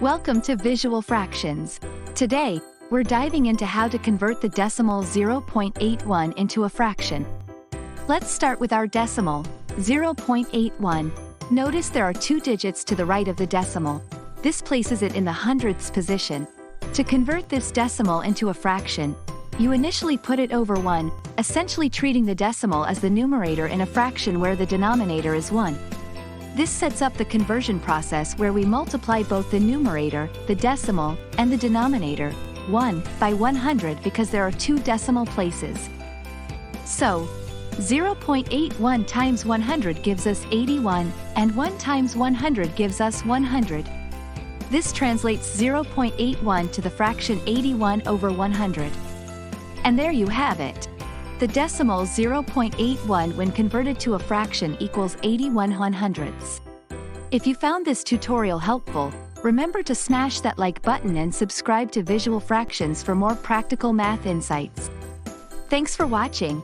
Welcome to Visual Fractions. Today, we're diving into how to convert the decimal 0.81 into a fraction. Let's start with our decimal, 0.81. Notice there are two digits to the right of the decimal. This places it in the hundredths position. To convert this decimal into a fraction, you initially put it over 1, essentially treating the decimal as the numerator in a fraction where the denominator is 1. This sets up the conversion process where we multiply both the numerator, the decimal, and the denominator, 1, by 100 because there are two decimal places. So, 0.81 times 100 gives us 81, and 1 times 100 gives us 100. This translates 0.81 to the fraction 81 over 100. And there you have it. The decimal 0.81 when converted to a fraction equals 81/100ths. If you found this tutorial helpful, remember to smash that like button and subscribe to Visual Fractions for more practical math insights. Thanks for watching.